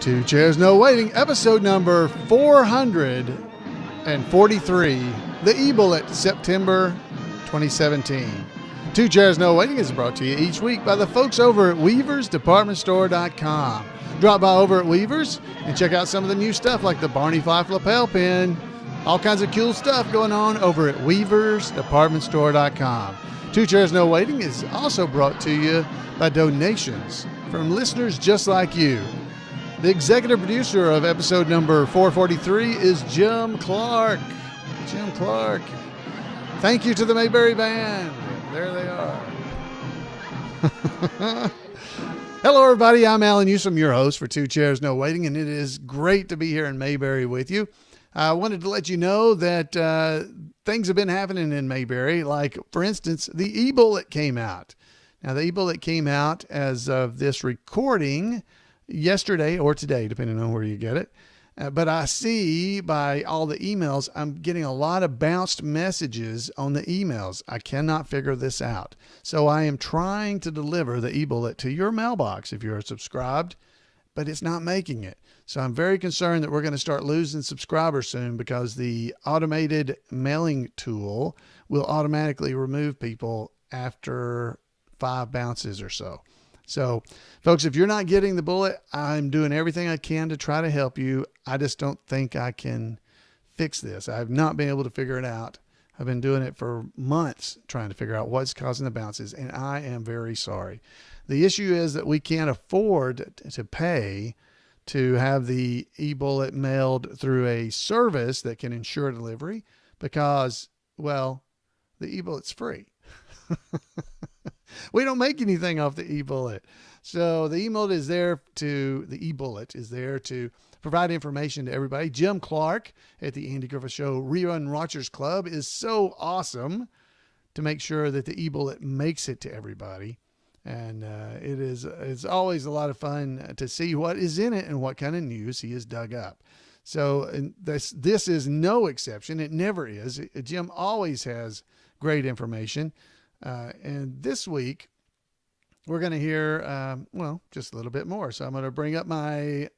Two Chairs No Waiting, episode number 443, the eBullet, September 2017. Two Chairs No Waiting is brought to you each week by the folks over at weaversdepartmentstore.com. Drop by over at Weavers and check out some of the new stuff like the Barney Fife lapel pin. All kinds of cool stuff going on over at weaversdepartmentstore.com. Two Chairs No Waiting is also brought to you by donations from listeners just like you. The executive producer of episode number 443 is Jim Clark. Jim Clark. Thank you to the Mayberry Band. There they are. Hello, everybody. I'm Alan Newsom, your host for Two Chairs No Waiting, and it is great to be here in Mayberry with you. I wanted to let you know that things have been happening in Mayberry. Like, for instance, the eBullet came out. Now, the eBullet came out as of this recording yesterday or today, depending on where you get it. But I see by all the emails, I'm getting a lot of bounced messages on the emails. I cannot figure this out. So I am trying to deliver the eBullet to your mailbox if you're subscribed, but it's not making it. So I'm very concerned that we're going to start losing subscribers soon because the automated mailing tool will automatically remove people after 5 bounces or so. So, folks, if you're not getting the bullet, I'm doing everything I can to try to help you. I just don't think I can fix this. I've not been able to figure it out. I've been doing it for months trying to figure out what's causing the bounces, and I am very sorry. The issue is that we can't afford to pay to have the eBullet mailed through a service that can ensure delivery because, well, the eBullet's free. We don't make anything off the eBullet. So the eBullet is there to provide information to everybody. Jim Clark at the Andy Griffith Show Rerun Watchers Club is so awesome to make sure that the eBullet makes it to everybody. And it's always a lot of fun to see what is in it and what kind of news he has dug up. So this is no exception. It never is. Jim always has great information. And this week, we're going to hear, just a little bit more. So I'm going to bring up my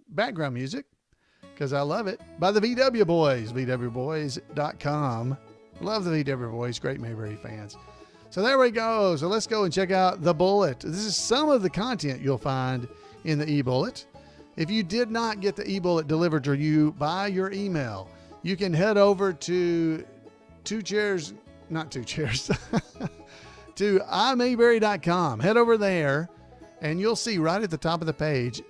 background music because I love it by the VW Boys, VWBoys.com. Love the VW Boys, great Mayberry fans. So there we go. So let's go and check out the bullet. This is some of the content you'll find in the eBullet. If you did not get the eBullet delivered to you by your email, you can head over to to imayberry.com. Head over there and you'll see right at the top of the page,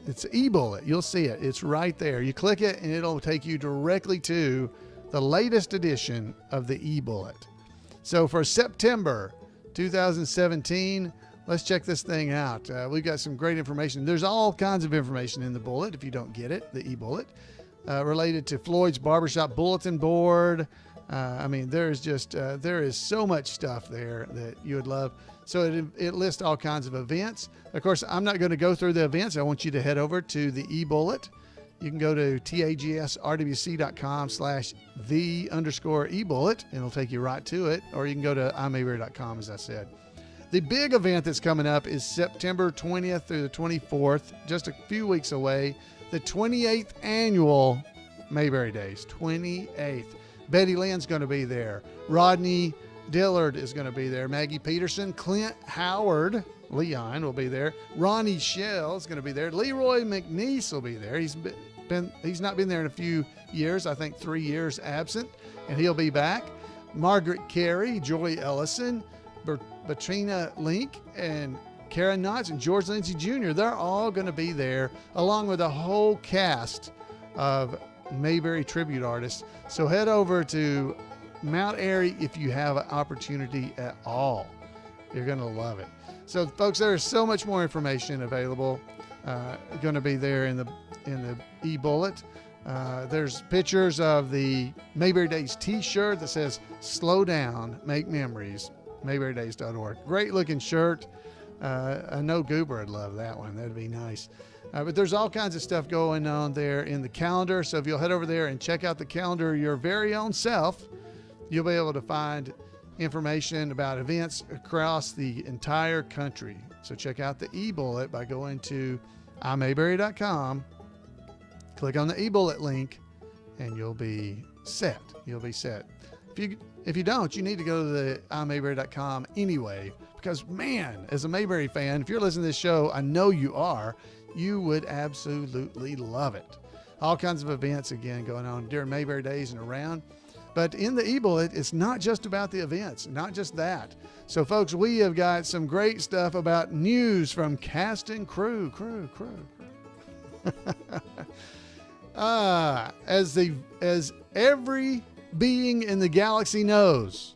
it's eBullet. You'll see it. It's right there. You click it and it'll take you directly to the latest edition of the eBullet. So for September 2017, let's check this thing out. We've got some great information. There's all kinds of information in the bullet if you don't get it, the eBullet, related to Floyd's Barbershop Bulletin Board. There is so much stuff there that you would love. So it lists all kinds of events. Of course, I'm not going to go through the events. I want you to head over to the eBullet. You can go to tagsrwc.com/the_eBullet and it'll take you right to it. Or you can go to imayberry.com, as I said. The big event that's coming up is September 20th through the 24th, just a few weeks away. The 28th annual Mayberry Days, 28th. Betty Lynn's going to be there. Rodney Dillard is going to be there. Maggie Peterson, Clint Howard, Leon will be there. Ronnie Shell is going to be there. Leroy McNeese will be there. He's not been there in a few years, I think 3 years absent, and he'll be back. Margaret Carey, Joy Ellison, Betrina Link, and Karen Knotts and George Lindsay Jr. They're all going to be there, along with a whole cast of Mayberry tribute artists. So head over to Mount Airy if you have an opportunity at all. You're going to love it. So folks, there is so much more information available going to be there in the eBullet. There's pictures of the Mayberry Days t-shirt that says "Slow Down, Make Memories," mayberrydays.org. Great looking shirt. I know Goober would love that one. That'd be nice. But there's all kinds of stuff going on there in the calendar. So if you'll head over there and check out the calendar your very own self, you'll be able to find information about events across the entire country. So check out the eBullet by going to iMayberry.com, click on the eBullet link, and you'll be set. You'll be set. If you don't, you need to go to the iMayberry.com anyway, because man, as a Mayberry fan, if you're listening to this show, I know you are, you would absolutely love it. All kinds of events again going on during Mayberry days and around. But in the eBullet, it's not just about the events, not just that. So folks, we have got some great stuff about news from cast and crew. As every being in the galaxy knows,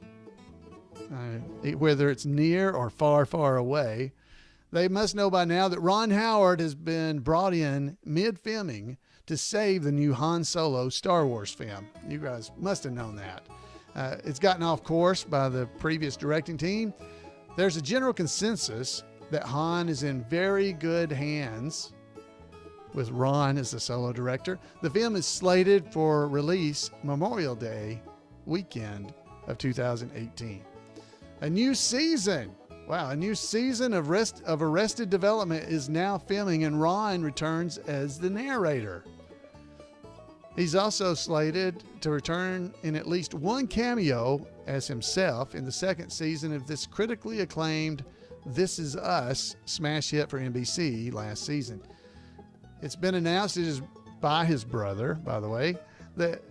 whether it's near or far, far away, they must know by now that Ron Howard has been brought in mid-filming to save the new Han Solo Star Wars film. You guys must have known that. It's gotten off course by the previous directing team. There's a general consensus that Han is in very good hands with Ron as the solo director. The film is slated for release Memorial Day weekend of 2018. A new season. Wow, a new season of Arrested Development is now filming, and Ron returns as the narrator. He's also slated to return in at least one cameo as himself in the second season of this critically acclaimed This Is Us smash hit for NBC last season. It's been announced, it is by his brother, by the way, that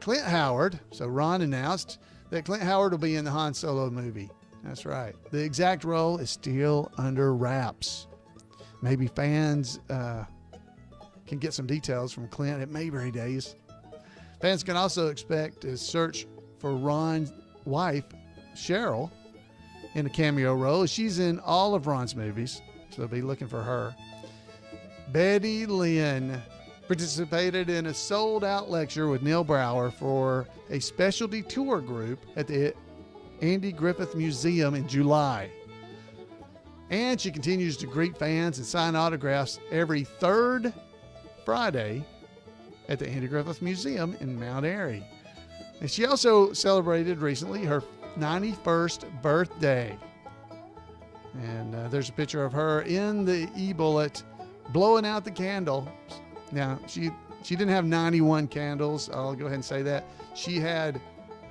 Clint Howard, so Ron announced that Clint Howard will be in the Han Solo movie. That's right. The exact role is still under wraps. Maybe fans can get some details from Clint at Mayberry Days. Fans can also expect to search for Ron's wife, Cheryl, in a cameo role. She's in all of Ron's movies, so they'll be looking for her. Betty Lynn participated in a sold-out lecture with Neil Brower for a specialty tour group at the Andy Griffith Museum in July. And she continues to greet fans and sign autographs every third Friday at the Andy Griffith Museum in Mount Airy. And she also celebrated recently her 91st birthday. And there's a picture of her in the eBullet blowing out the candle. Now, she didn't have 91 candles. I'll go ahead and say that. She had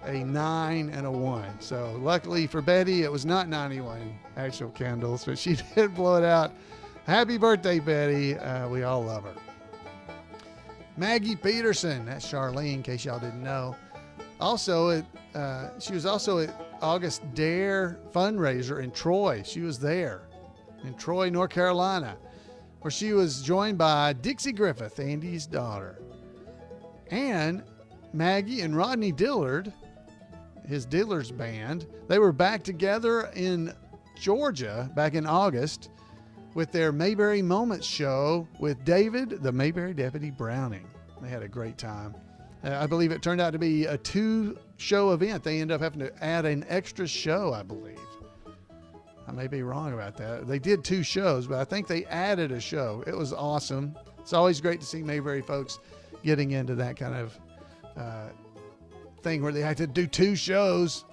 a 9 and a 1. So luckily for Betty, it was not 91 actual candles, but she did blow it out. Happy birthday, Betty. We all love her. Maggie Peterson, that's Charlene, in case y'all didn't know. Also, she was also at August Dare fundraiser in Troy. She was there in Troy, North Carolina, where she was joined by Dixie Griffith, Andy's daughter. And Maggie and Rodney Dillard, his Dillard's band, they were back together in Georgia back in August with their Mayberry Moments show with David, the Mayberry Deputy Browning. They had a great time. I believe it turned out to be a 2-show event. They ended up having to add an extra show, I believe. I may be wrong about that. They did 2 shows, but I think they added a show. It was awesome. It's always great to see Mayberry folks getting into that kind of thing where they had to do 2 shows.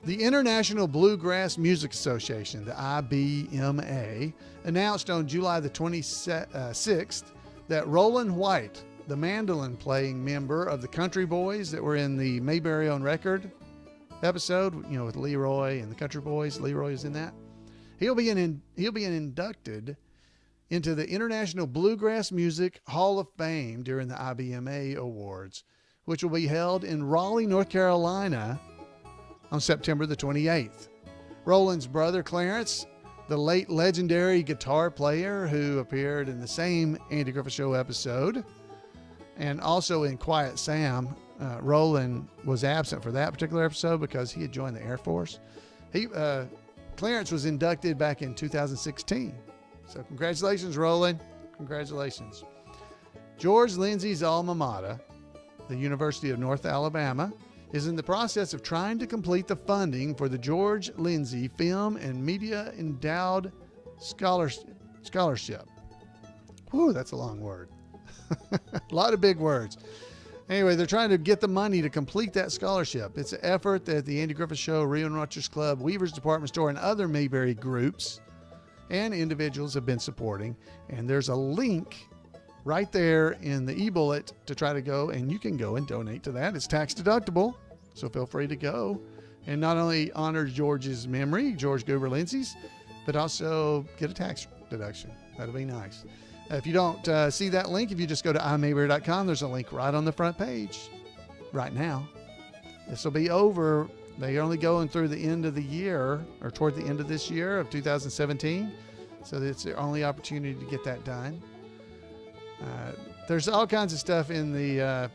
The International Bluegrass Music Association, the IBMA, announced on July the 26th that Roland White, the mandolin-playing member of the Country Boys that were in the Mayberry on Record episode, with Leroy and the Country Boys. Leroy is in that. He'll be inducted into the International Bluegrass Music Hall of Fame during the IBMA Awards, which will be held in Raleigh, North Carolina on September the 28th. Roland's brother Clarence, the late legendary guitar player who appeared in the same Andy Griffith Show episode and also in Quiet Sam, Roland was absent for that particular episode because he had joined the Air Force. Clarence was inducted back in 2016. So congratulations, Roland. Congratulations. George Lindsay's alma mater, the University of North Alabama, is in the process of trying to complete the funding for the George Lindsay Film and Media Endowed Scholarship. Whew, that's a long word. A lot of big words. Anyway, they're trying to get the money to complete that scholarship. It's an effort that the Andy Griffith Show, Rerun Watchers Club, Weaver's Department Store, and other Mayberry groups and individuals have been supporting. And there's a link right there in the eBullet to try to go, and you can go and donate to that. It's tax deductible, so feel free to go. And not only honor George's memory, George Goober Lindsay's, but also get a tax deduction. That'll be nice. If you don't see that link, if you just go to imayberry.com, there's a link right on the front page right now. This will be over. They're only going through the end of the year, or toward the end of this year of 2017. So it's their only opportunity to get that done. There's all kinds of stuff in the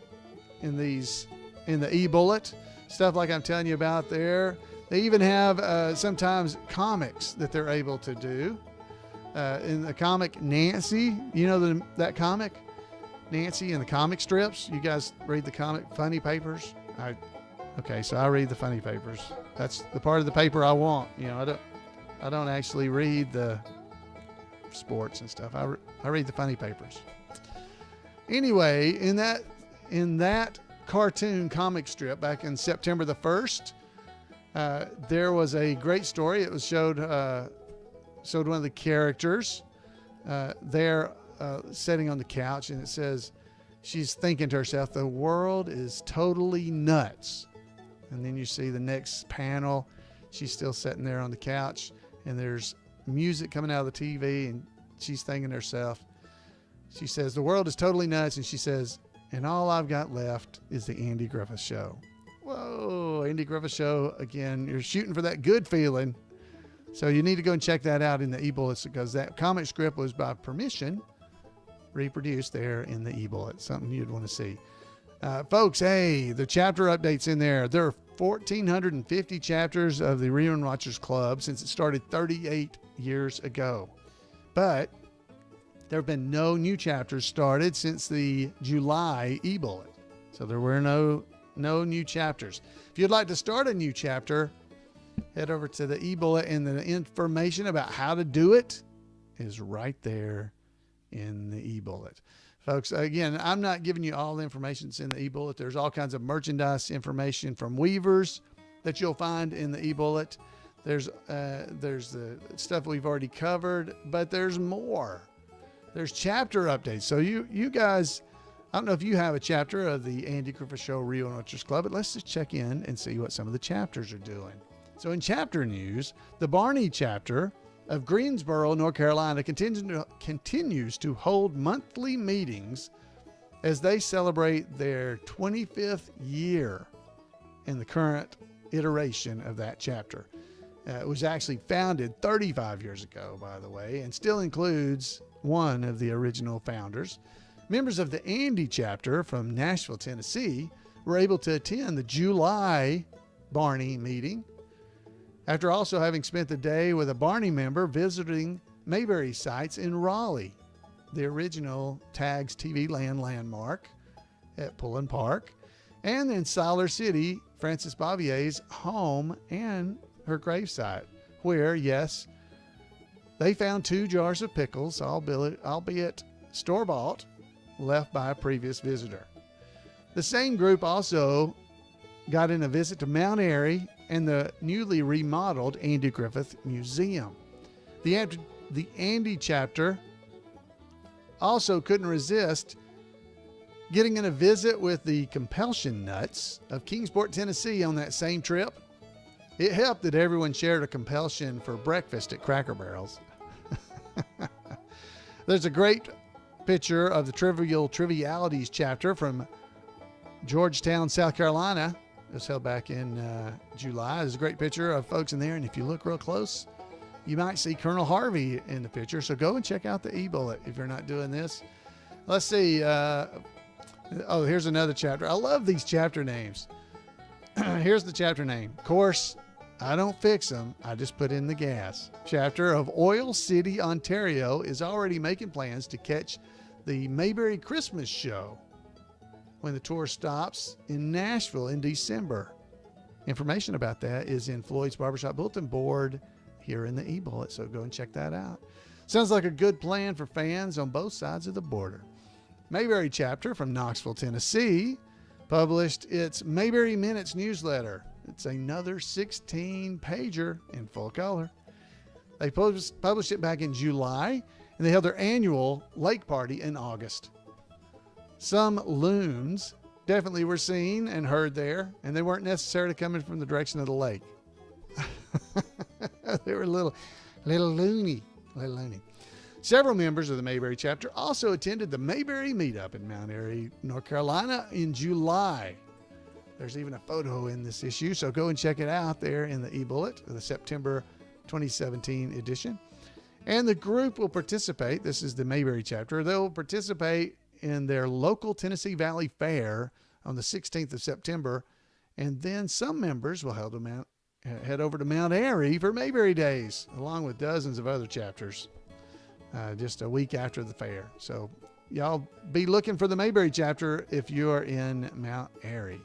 eBullet, stuff like I'm telling you about there. They even have sometimes comics that they're able to do. In the comic Nancy, you know that comic Nancy and the comic strips. You guys read the comic funny papers? Okay, so I read the funny papers. That's the part of the paper I want. You know, I don't actually read the sports and stuff. I read the funny papers. Anyway, in that cartoon comic strip back in September the 1st, there was a great story. It was showed one of the characters there sitting on the couch, and it says she's thinking to herself, the world is totally nuts. And then you see the next panel, she's still sitting there on the couch, and there's music coming out of the TV, and she's thinking to herself, she says, the world is totally nuts, and she says, and all I've got left is the Andy Griffith Show. Whoa, Andy Griffith Show, again, you're shooting for that good feeling. So you need to go and check that out in the eBullets, because that comic strip was by permission reproduced there in the eBullet. Something you'd want to see. Folks, hey, the chapter updates in there. There are 1,450 chapters of the Rerun Watchers Club since it started 38 years ago. But there have been no new chapters started since the July eBullet. So there were no new chapters. If you'd like to start a new chapter, head over to the eBullet, and the information about how to do it is right there in the eBullet. Folks, again, I'm not giving you all the information that's in the eBullet. There's all kinds of merchandise information from weavers that you'll find in the eBullet. There's the stuff we've already covered, but there's more. There's chapter updates. So you guys, I don't know if you have a chapter of the Andy Griffith Show Rerun Watchers Club, but let's just check in and see what some of the chapters are doing. So in chapter news, the Barney chapter of Greensboro, North Carolina continues to hold monthly meetings as they celebrate their 25th year in the current iteration of that chapter. It was actually founded 35 years ago, by the way, and still includes one of the original founders. Members of the Andy chapter from Nashville, Tennessee, were able to attend the July Barney meeting, after also having spent the day with a Barney member visiting Mayberry sites in Raleigh, the original Tags TV Land landmark at Pullen Park, and in Siler City, Frances Bavier's home and her gravesite, where, yes, they found 2 jars of pickles, albeit store-bought, left by a previous visitor. The same group also got in a visit to Mount Airy and the newly remodeled Andy Griffith Museum. The Andy chapter also couldn't resist getting in a visit with the Compulsion Nuts of Kingsport, Tennessee on that same trip. It helped that everyone shared a compulsion for breakfast at Cracker Barrels. There's a great picture of the Trivialities chapter from Georgetown, South Carolina. It was held back in July. There's a great picture of folks in there, and if you look real close, you might see Colonel Harvey in the picture. So go and check out the eBullet if you're not doing this. Let's see. Here's another chapter. I love these chapter names. Here's the chapter name. Of course, I don't fix them. I just put in the gas. Chapter of Oil City, Ontario is already making plans to catch the Mayberry Christmas show when the tour stops in Nashville in December. Information about that is in Floyd's Barbershop Bulletin Board here in the eBullet, so go and check that out. Sounds like a good plan for fans on both sides of the border. Mayberry chapter from Knoxville, Tennessee, published its Mayberry Minutes newsletter. It's another 16-pager in full color. They published it back in July, and they held their annual lake party in August. Some loons definitely were seen and heard there, and they weren't necessarily coming from the direction of the lake. They were a little loony. Several members of the Mayberry chapter also attended the Mayberry meetup in Mount Airy, North Carolina in July. There's even a photo in this issue, so go and check it out there in the eBullet, the September 2017 edition. And the group will participate, this is the Mayberry chapter, they'll participate in their local Tennessee Valley Fair on the 16th of September, and then some members will head over to Mount Airy for Mayberry Days, along with dozens of other chapters, just a week after the fair. So y'all be looking for the Mayberry chapter if you're in Mount Airy.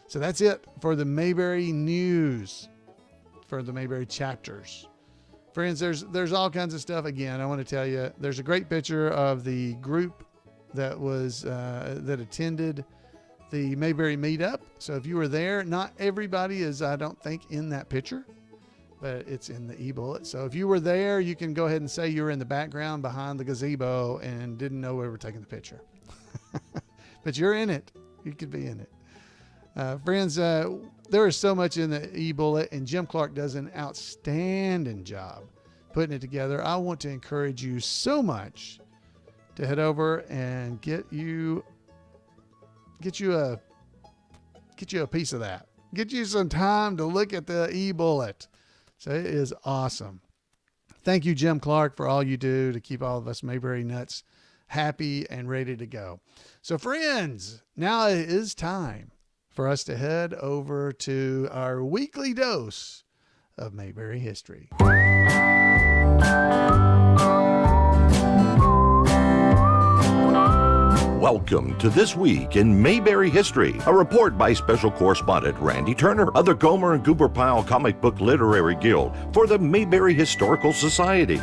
So that's it for the Mayberry news, for the Mayberry chapters. Friends, there's all kinds of stuff. Again, I want to tell you, there's a great picture of the group that was that attended the Mayberry meetup. So if you were there, not everybody is, I don't think, in that picture, but it's in the eBullet. So if you were there, you can go ahead and say you were in the background behind the gazebo and didn't know we were taking the picture. But you're in it. You could be in it. Friends, there is so much in the eBullet, and Jim Clark does an outstanding job putting it together. I want to encourage you so much to head over and get you a piece of that. Get you some time to look at the eBullet. So it is awesome. Thank you, Jim Clark, for all you do to keep all of us Mayberry nuts happy and ready to go. So friends, now it is time for us to head over to our weekly dose of Mayberry history. Welcome to This Week in Mayberry History, a report by Special Correspondent Randy Turner of the Gomer and Goober Pile Comic Book Literary Guild for the Mayberry Historical Society.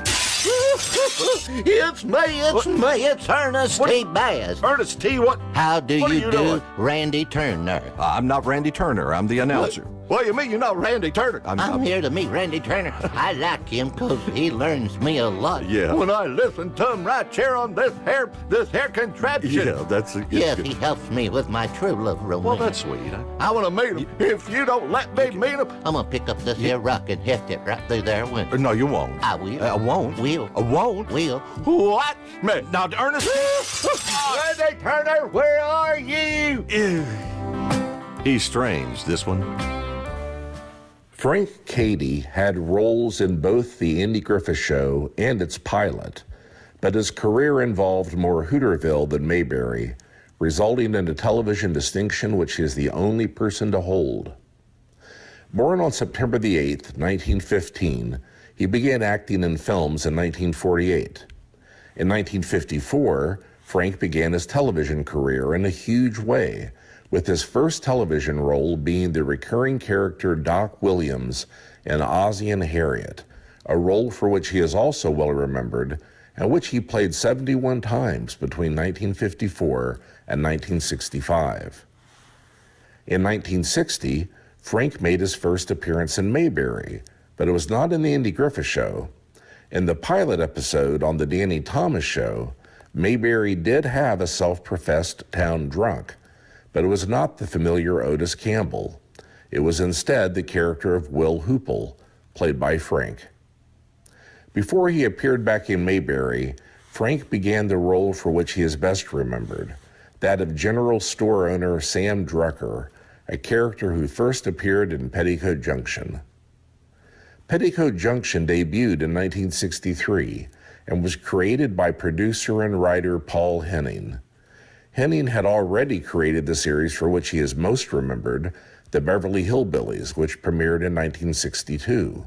It's me, it's Ernest T. Bass. Ernest T., what? How do What are you you do, doing? Randy Turner? I'm not Randy Turner. I'm the announcer. What do you mean you're not Randy Turner? I'm here to meet Randy Turner. I like him because he learns me a lot. Yeah. When I listen to him right here on this hair contraption. Yeah, that's it. Yes, he helps me with my true love romance. Well, that's sweet. I want to meet him. If you don't let me meet him, I'm going to pick up this here rock and heft it right through their window. No, you won't. I will. I won't. Will. I won't. Will. watch me. Now, Ernest. Randy Turner, where are you? He's strange, this one. Frank Cady had roles in both the Andy Griffith Show and its pilot, but his career involved more Hooterville than Mayberry, resulting in a television distinction which he is the only person to hold. Born on September the 8th, 1915, he began acting in films in 1948. In 1954, Frank began his television career in a huge way, with his first television role being the recurring character Doc Williams in Ozzie and Harriet, a role for which he is also well remembered and which he played 71 times between 1954 and 1965. In 1960, Frank made his first appearance in Mayberry, but it was not in the Andy Griffith Show. In the pilot episode on the Danny Thomas Show, Mayberry did have a self-professed town drunk, but it was not the familiar Otis Campbell. It was instead the character of Will Hoople, played by Frank. Before he appeared back in Mayberry, Frank began the role for which he is best remembered, that of general store owner Sam Drucker, a character who first appeared in Petticoat Junction. Petticoat Junction debuted in 1963 and was created by producer and writer Paul Henning. Henning had already created the series for which he is most remembered, The Beverly Hillbillies, which premiered in 1962.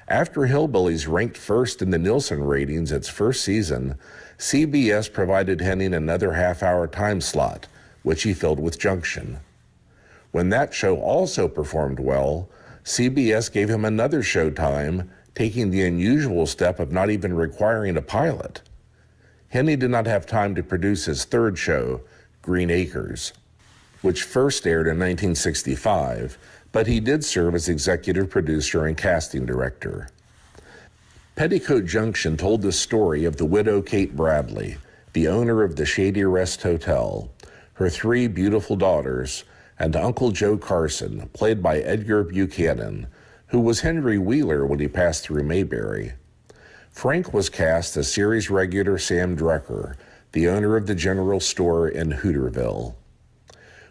After Hillbillies ranked first in the Nielsen ratings its first season, CBS provided Henning another half-hour time slot, which he filled with Junction. When that show also performed well, CBS gave him another show time, taking the unusual step of not even requiring a pilot. Henning did not have time to produce his third show, Green Acres, which first aired in 1965, but he did serve as executive producer and casting director. Petticoat Junction told the story of the widow Kate Bradley, the owner of the Shady Rest Hotel, her 3 beautiful daughters, and Uncle Joe Carson, played by Edgar Buchanan, who was Henry Wheeler when he passed through Mayberry. Frank was cast as series regular Sam Drucker, the owner of the general store in Hooterville.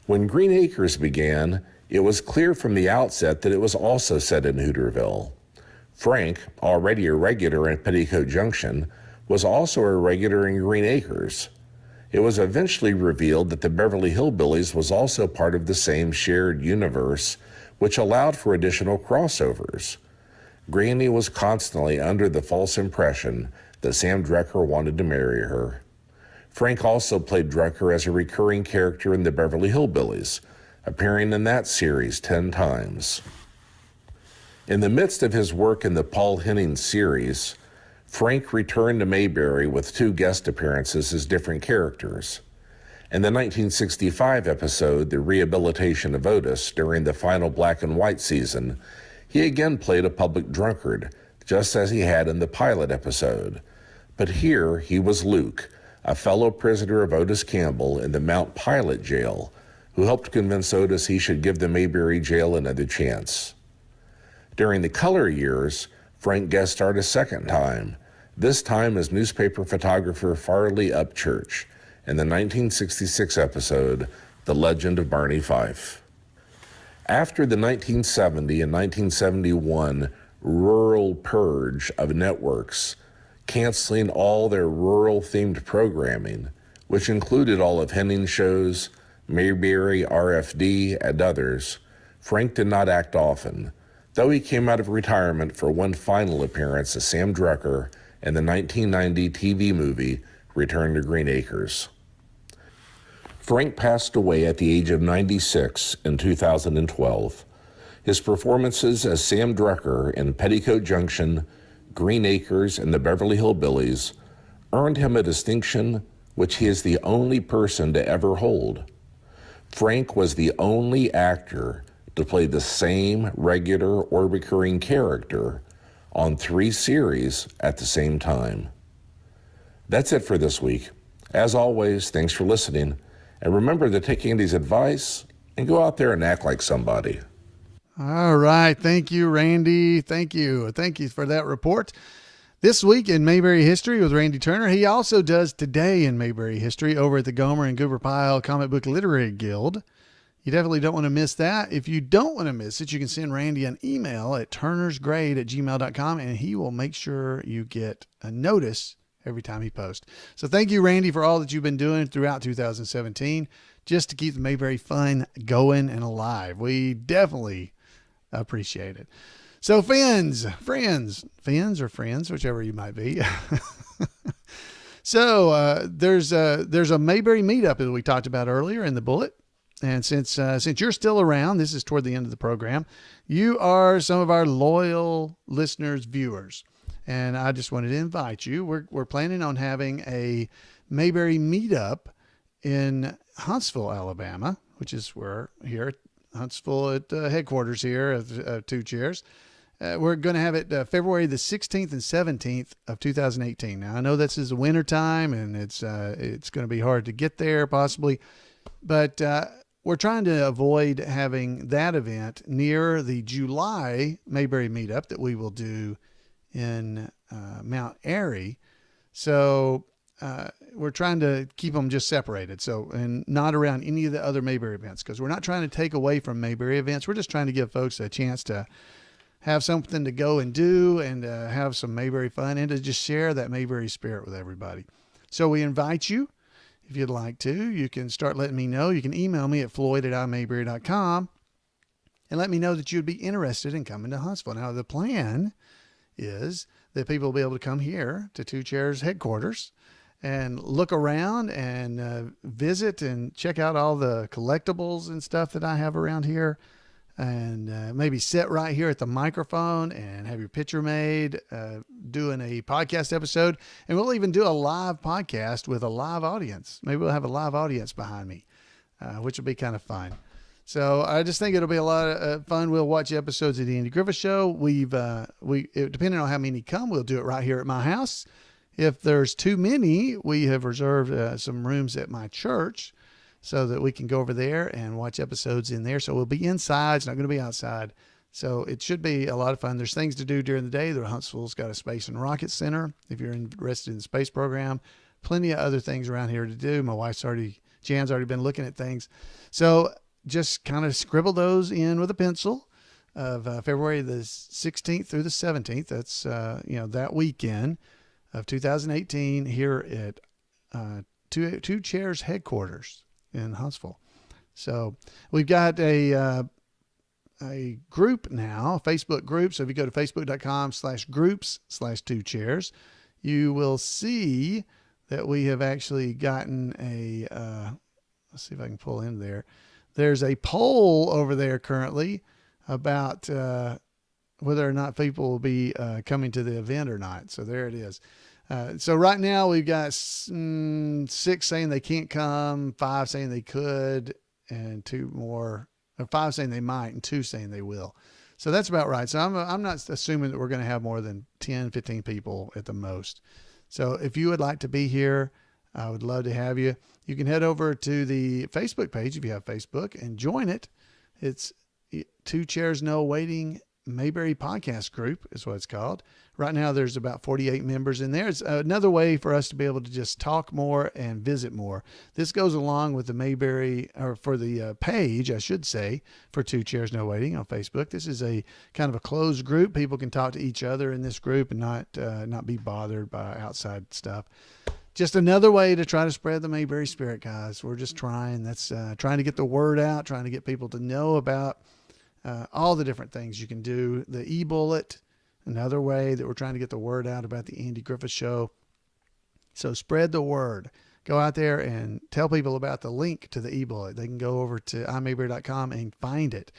When Green Acres began, it was clear from the outset that it was also set in Hooterville. Frank, already a regular in Petticoat Junction, was also a regular in Green Acres. It was eventually revealed that the Beverly Hillbillies was also part of the same shared universe, which allowed for additional crossovers. Granny was constantly under the false impression that Sam Drucker wanted to marry her. Frank also played Drucker as a recurring character in the Beverly Hillbillies, appearing in that series 10 times. In the midst of his work in the Paul Henning series, Frank returned to Mayberry with 2 guest appearances as different characters. In the 1965 episode, The Rehabilitation of Otis, during the final black and white season, he again played a public drunkard, just as he had in the pilot episode. But here he was Luke, a fellow prisoner of Otis Campbell in the Mount Pilot jail, who helped convince Otis he should give the Mayberry jail another chance. During the color years, Frank guest starred a second time, this time as newspaper photographer Farley Upchurch, in the 1966 episode, The Legend of Barney Fife. After the 1970 and 1971 rural purge of networks, canceling all their rural-themed programming, which included all of Henning's shows, Mayberry, RFD, and others, Frank did not act often, though he came out of retirement for one final appearance as Sam Drucker in the 1990 TV movie Return to Green Acres. Frank passed away at the age of 96 in 2012. His performances as Sam Drucker in Petticoat Junction, Green Acres, and the Beverly Hillbillies earned him a distinction which he is the only person to ever hold. Frank was the only actor to play the same regular or recurring character on 3 series at the same time. That's it for this week. As always, thanks for listening. And remember to take Andy's advice and go out there and act like somebody. All right. Thank you, Randy. Thank you. Thank you for that report. This week in Mayberry History with Randy Turner. He also does Today in Mayberry History over at the Gomer and Goober Pyle Comic Book Literary Guild. You definitely don't want to miss that. If you don't want to miss it, you can send Randy an email at turnersgrade@gmail.com, and he will make sure you get a notice every time he posts. So thank you, Randy, for all that you've been doing throughout 2017, just to keep the Mayberry fun going and alive. We definitely appreciate it. So friends, or friends, whichever you might be. So there's a Mayberry meetup that we talked about earlier in the bullet. And since you're still around, this is toward the end of the program, you are some of our loyal listeners, viewers. And I just wanted to invite you. We're planning on having a Mayberry meetup in Huntsville, Alabama, which is where here at Huntsville at headquarters here of Two Chairs. We're going to have it February the 16th and 17th of 2018. Now, I know this is winter time and it's going to be hard to get there possibly, but we're trying to avoid having that event near the July Mayberry meetup that we will do in Mount Airy. So we're trying to keep them just separated. So, and not around any of the other Mayberry events, because we're not trying to take away from Mayberry events. We're just trying to give folks a chance to have something to go and do and have some Mayberry fun and to just share that Mayberry spirit with everybody. So we invite you. If you'd like to, you can start letting me know. You can email me at floyd@imayberry.com and let me know that you'd be interested in coming to Huntsville. Now, the plan is that people will be able to come here to Two Chairs headquarters and look around and visit and check out all the collectibles and stuff that I have around here, and maybe sit right here at the microphone and have your picture made, doing a podcast episode. And we'll even do a live podcast with a live audience. Maybe we'll have a live audience behind me, which will be kind of fun. So I just think it'll be a lot of fun. We'll watch episodes of the Andy Griffith Show. Depending on how many come, we'll do it right here at my house. If there's too many, we have reserved some rooms at my church so that we can go over there and watch episodes in there. So we'll be inside. It's not going to be outside. So it should be a lot of fun. There's things to do during the day. The Huntsville's got a Space and Rocket Center if you're interested in the space program. Plenty of other things around here to do. My Jan's already been looking at things. So just kind of scribble those in with a pencil of February the 16th through the 17th. That's, that weekend of 2018 here at Two Chairs headquarters in Huntsville. So we've got a group now, a Facebook group. So if you go to facebook.com/groups/Two Chairs, you will see that we have actually gotten let's see if I can pull in there. There's a poll over there currently about whether or not people will be coming to the event or not. So there it is. So right now we've got 6 saying they can't come, 5 saying they could, and 5 saying they might, and 2 saying they will. So that's about right. So I'm not assuming that we're going to have more than 10, 15 people at the most. So if you would like to be here, I would love to have you. You can head over to the Facebook page if you have Facebook and join it. It's Two Chairs No Waiting Mayberry Podcast Group is what it's called. Right now there's about 48 members in there. It's another way for us to be able to just talk more and visit more. This goes along with the Mayberry, or for the page, I should say, for Two Chairs No Waiting on Facebook. This is a kind of a closed group. People can talk to each other in this group and not be bothered by outside stuff. Just another way to try to spread the Mayberry spirit, guys. We're just trying. That's trying to get the word out, trying to get people to know about all the different things you can do. The eBullet, another way that we're trying to get the word out about the Andy Griffith Show. So spread the word. Go out there and tell people about the link to the eBullet. They can go over to imayberry.com and find it.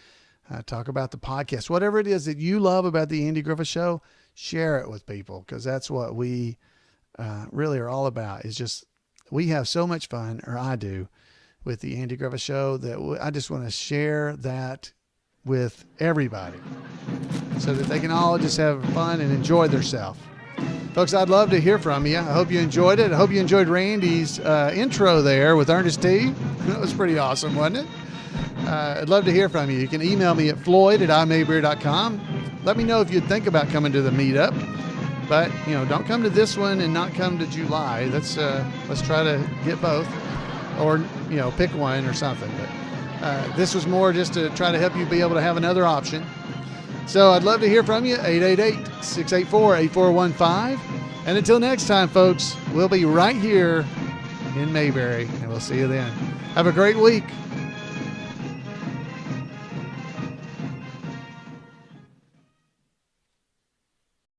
Talk about the podcast. Whatever it is that you love about the Andy Griffith Show, share it with people, because that's what we really are all about. Is just, we have so much fun, or I do, with the Andy Griffith Show, that I just want to share that with everybody so that they can all just have fun and enjoy themselves. Folks, I'd love to hear from you. I hope you enjoyed it. I hope you enjoyed Randy's intro there with Ernest T. That was pretty awesome, wasn't it? I'd love to hear from you. You can email me at floyd@imayberry.com. Let me know if you'd think about coming to the meetup. But, don't come to this one and not come to July. Let's try to get both, or, pick one or something. But this was more just to try to help you be able to have another option. So I'd love to hear from you, 888-684-8415. And until next time, folks, we'll be right here in Mayberry, and we'll see you then. Have a great week.